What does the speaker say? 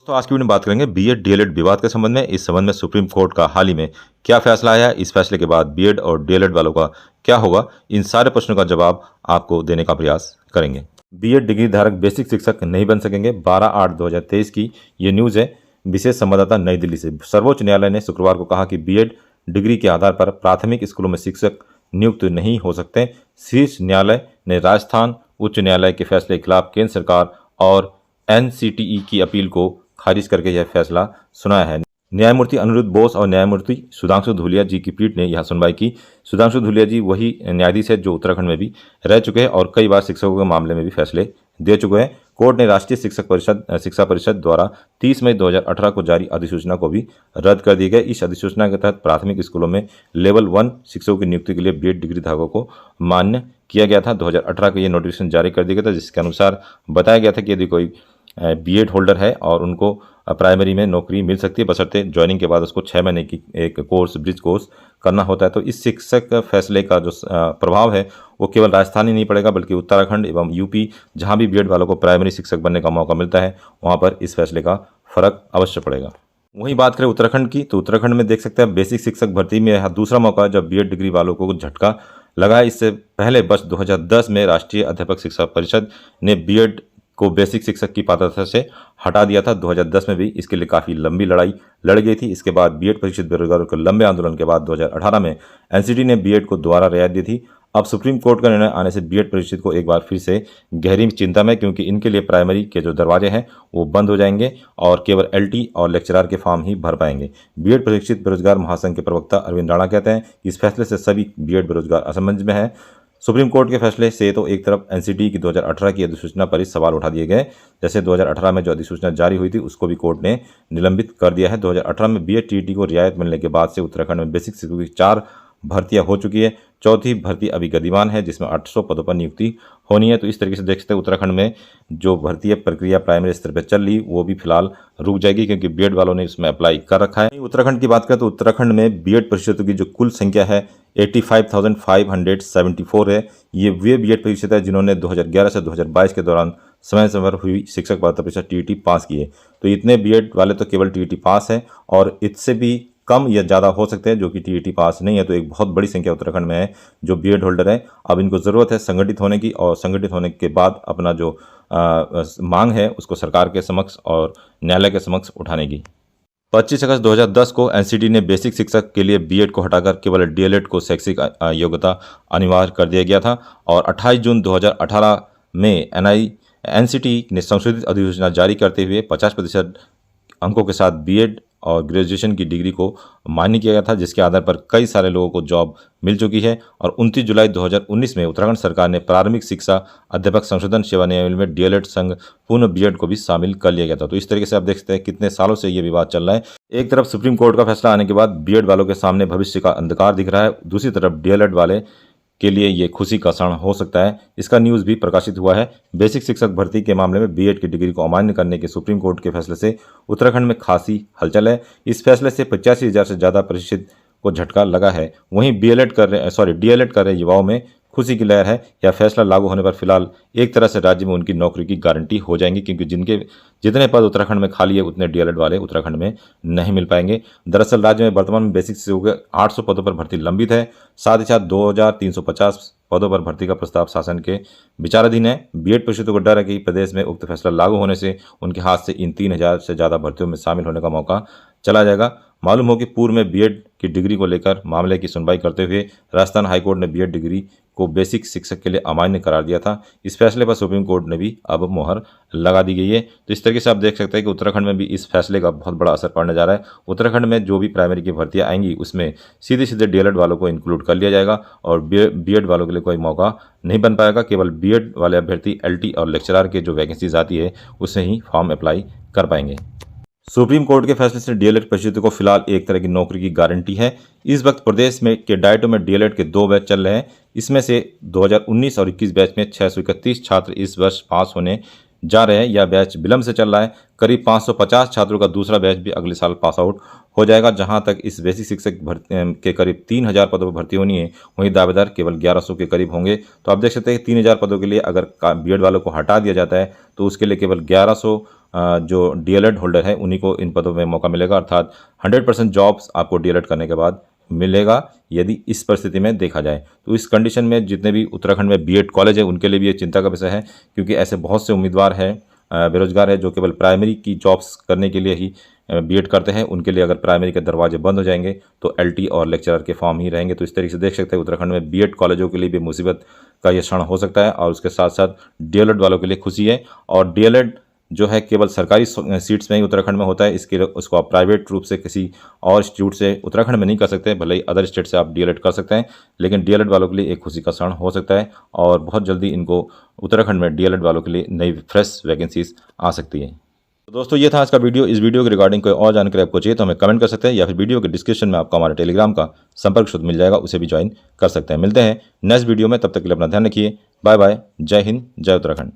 तो आज की वीडियो में बात करेंगे बीएड डीएलएड विवाद के संबंध में। इस संबंध में सुप्रीम कोर्ट का हाल ही में क्या फैसला आया है, इस फैसले के बाद बीएड और डीएलएड वालों का क्या होगा, इन सारे प्रश्नों का जवाब आपको देने का प्रयास करेंगे। बीएड डिग्री धारक बेसिक शिक्षक नहीं बन सकेंगे, 12/8/2023 की ये न्यूज़ है। विशेष संवाददाता नई दिल्ली से। सर्वोच्च न्यायालय ने शुक्रवार को कहा कि बीएड डिग्री के आधार पर प्राथमिक स्कूलों में शिक्षक नियुक्त नहीं हो सकते। शीर्ष न्यायालय ने राजस्थान उच्च न्यायालय के फैसले के खिलाफ केंद्र सरकार और एनसीटीई की अपील को खारिज करके यह फैसला सुनाया है। न्यायमूर्ति अनिरुद्ध बोस और न्यायमूर्ति सुधांशु धूलिया जी की पीठ ने यह सुनवाई की। सुधांशु धूलिया जी वही न्यायाधीश है जो उत्तराखंड में भी रह चुके हैं और कई बार शिक्षकों के मामले में भी फैसले दे चुके हैं। कोर्ट ने राष्ट्रीय शिक्षा परिषद द्वारा 30 मई 2018 को जारी अधिसूचना को भी रद्द कर दी गई। इस अधिसूचना के तहत प्राथमिक स्कूलों में लेवल 1 शिक्षकों की नियुक्ति के लिए बीएड डिग्री धारकों को मान्य किया गया था। 2018 का ये नोटिफिकेशन जारी कर दिया गया था, जिसके अनुसार बताया गया था कि यदि कोई बीएड होल्डर है और उनको प्राइमरी में नौकरी मिल सकती है, बशर्ते ज्वाइनिंग के बाद उसको 6 महीने की एक कोर्स, ब्रिज कोर्स करना होता है। तो इस शिक्षक फैसले का जो प्रभाव है वो केवल राजस्थान ही नहीं पड़ेगा, बल्कि उत्तराखंड एवं यूपी, जहां भी बीएड वालों को प्राइमरी शिक्षक बनने का मौका मिलता है, वहां पर इस फैसले का फर्क अवश्य पड़ेगा। वहीं बात करें उत्तराखंड की, तो उत्तराखंड में देख सकते हैं बेसिक शिक्षक भर्ती में यह दूसरा मौका है जब बीएड डिग्री वालों को झटका लगा है। इससे पहले वर्ष 2010 में राष्ट्रीय अध्यापक शिक्षा परिषद ने बीएड को बेसिक शिक्षक की पात्रता से हटा दिया था। 2010 में भी इसके लिए काफ़ी लंबी लड़ाई लड़ गई थी। इसके बाद बीएड परिषद बेरोजगारों के लंबे आंदोलन के बाद 2018 में एनसीटी ने बीएड को दोबारा रियायत दी थी। अब सुप्रीम कोर्ट का निर्णय आने से बीएड परिषद को एक बार फिर से गहरी चिंता में, क्योंकि इनके लिए प्राइमरी के जो दरवाजे हैं वो बंद हो जाएंगे और केवल एलटी और लेक्चरर के फॉर्म ही भर पाएंगे। बीएड प्रशिक्षित बेरोजगार महासंघ के प्रवक्ता अरविंद राणा कहते हैं कि इस फैसले से सभी बीएड बेरोजगार असमंजस में है। सुप्रीम कोर्ट के फैसले से तो एक तरफ एनसीटी की 2018 की अधिसूचना पर ही सवाल उठा दिए गए। जैसे 2018 में जो अधिसूचना जारी हुई थी उसको भी कोर्ट ने निलंबित कर दिया है। 2018 में बीएड टीईटी को रियायत मिलने के बाद से उत्तराखंड में बेसिक शिक्षकों की 4 भर्तियां हो चुकी है। चौथी भर्ती अभी गतिमान है, जिसमें 800 पदों पर नियुक्ति होनी है। तो इस तरीके से देख सकते हैं उत्तराखंड में जो भर्ती प्रक्रिया प्राइमरी स्तर पर चल रही वो भी फिलहाल रुक जाएगी, क्योंकि बीएड वालों ने इसमें अप्लाई कर रखा है। उत्तराखंड की बात करें तो उत्तराखंड में बीएड परिषदों की जो कुल संख्या है 85,574 है। ये वे बीएड परिषद है जिन्होंने 2011 से 2022 के दौरान समय समय पर हुई शिक्षक पात्रता परीक्षा टीईटी पास की है। तो इतने बीएड वाले तो केवल टीईटी पास है और इससे भी कम या ज़्यादा हो सकते हैं जो कि टीईटी पास नहीं है। तो एक बहुत बड़ी संख्या उत्तराखंड में है जो बीएड होल्डर है। अब इनको ज़रूरत है संगठित होने की, और संगठित होने के बाद अपना जो मांग है उसको सरकार के समक्ष और न्यायालय के समक्ष उठाने की। 25 अगस्त 2010 को एनसीटी ने बेसिक शिक्षक के लिए बीएड को हटाकर केवल डीएलएड को शैक्षिक योग्यता अनिवार्य कर दिया गया था, और 28 जून 2018 में एनसीटी ने संशोधित अधिसूचना जारी करते हुए 50% अंकों के साथ बीएड और ग्रेजुएशन की डिग्री को मान्य किया गया था, जिसके आधार पर कई सारे लोगों को जॉब मिल चुकी है। और 29 जुलाई 2019 में उत्तराखंड सरकार ने प्रारंभिक शिक्षा अध्यापक संशोधन सेवा नियमावली में डीएलएड संग पूर्ण बीएड को भी शामिल कर लिया गया था। तो इस तरीके से आप देख सकते हैं कितने सालों से ये विवाद चल रहा है। एक तरफ सुप्रीम कोर्ट का फैसला आने के बाद बीएड वालों के सामने भविष्य का अंधकार दिख रहा है, दूसरी तरफ डीएलएड वाले के लिए ये खुशी का क्षण हो सकता है। इसका न्यूज़ भी प्रकाशित हुआ है। बेसिक शिक्षक भर्ती के मामले में बीएड की डिग्री को अमान्य करने के सुप्रीम कोर्ट के फैसले से उत्तराखंड में खासी हलचल है। इस फैसले से 85,000 से ज़्यादा प्रशिक्षित को झटका लगा है। वहीं डीएलएड कर रहे युवाओं में खुशी की लहर है। यह फैसला लागू होने पर फिलहाल एक तरह से राज्य में उनकी नौकरी की गारंटी हो जाएंगी, क्योंकि जितने पद उत्तराखंड में खाली है उतने डीएलएड वाले उत्तराखंड में नहीं मिल पाएंगे। दरअसल राज्य में वर्तमान में बेसिक शिक्षकों के 800 पदों पर भर्ती लंबित है। साथ ही साथ 2350 पदों पर भर्ती का प्रस्ताव शासन के विचाराधीन है। बीएड परिषदों को डर है कि प्रदेश में उक्त फैसला लागू होने से उनके हाथ से इन 3000 से ज़्यादा भर्तियों में शामिल होने का मौका चला जाएगा। मालूम हो कि पूर्व में बीएड की डिग्री को लेकर मामले की सुनवाई करते हुए राजस्थान हाईकोर्ट ने बीएड डिग्री को बेसिक शिक्षक के लिए अमान्य करार दिया था। इस फैसले पर सुप्रीम कोर्ट ने भी अब मोहर लगा दी गई है। तो इस तरीके से आप देख सकते हैं कि उत्तराखंड में भी इस फैसले का बहुत बड़ा असर पड़ने जा रहा है। उत्तराखंड में जो भी प्राइमरी की भर्तियां आएंगी उसमें सीधे सीधे डीएलएड वालों को इंक्लूड कर लिया जाएगा और बीएड वालों के लिए कोई मौका नहीं बन पाएगा। केवल बीएड वाले अभ्यर्थी एलटी और लेक्चरर के जो वैकेंसीज आती है उससे ही फॉर्म अप्लाई कर पाएंगे। सुप्रीम कोर्ट के फैसले से डीएलएड परिषदों को फिलहाल एक तरह की नौकरी की गारंटी है। इस वक्त प्रदेश में के डाइटों में डीएलएड के 2 बैच चल रहे हैं। इसमें से 2019 और 21 बैच में 631 छात्र इस वर्ष पास होने जा रहे हैं। यह बैच विलंब से चल रहा है। करीब 550 छात्रों का दूसरा बैच भी अगले साल पास आउट हो जाएगा। जहां तक इस बेसिक शिक्षक के करीब 3000 पदों पर भर्ती होनी है, वहीं दावेदार केवल 1100 के करीब होंगे। तो आप देख सकते हैं कि 3000 पदों के लिए अगर बीएड वालों को हटा दिया जाता है तो उसके लिए केवल 1100 जो डीएलएड होल्डर है उन्हीं को इन पदों में मौका मिलेगा, अर्थात 100% जॉब्स आपको डीएलएड करने के बाद मिलेगा यदि इस परिस्थिति में देखा जाए। तो इस कंडीशन में जितने भी उत्तराखंड में बीएड कॉलेज है उनके लिए भी ये चिंता का विषय है, क्योंकि ऐसे बहुत से उम्मीदवार हैं, बेरोजगार है, जो केवल प्राइमरी की जॉब्स करने के लिए ही बीएड करते हैं। उनके लिए अगर प्राइमरी के दरवाजे बंद हो जाएंगे तो एलटी और लेक्चरर के फॉर्म ही रहेंगे। तो इस तरीके से देख सकते हैं उत्तराखंड में बीएड कॉलेजों के लिए भी मुसीबत का यह क्षण हो सकता है, और उसके साथ साथ डीएलएड वालों के लिए खुशी है। और डीएलएड जो है केवल सरकारी सीट्स में ही उत्तराखंड में होता है, उसको आप प्राइवेट रूप से किसी और इंस्टीट्यूट से उत्तराखंड में नहीं कर सकते, भले ही अदर स्टेट से आप डीएलएड कर सकते हैं, लेकिन डीएलएड वालों के लिए एक खुशी का क्षण हो सकता है और बहुत जल्दी इनको उत्तराखंड में डीएलएड वालों के लिए नई फ्रेश वैकेंसीज आ सकती है। तो दोस्तों ये था आज का वीडियो। इस वीडियो के रिगार्डिंग कोई और जानकारी आपको चाहिए तो हमें कमेंट कर सकते हैं, या फिर वीडियो के डिस्क्रिप्शन में आपको हमारे टेलीग्राम का संपर्क सूत्र मिल जाएगा, उसे भी ज्वाइन कर सकते हैं। मिलते हैं नेक्स्ट वीडियो में, तब तक के लिए अपना ध्यान रखिए। Bye bye. जय हिंद, जय उत्तराखंड।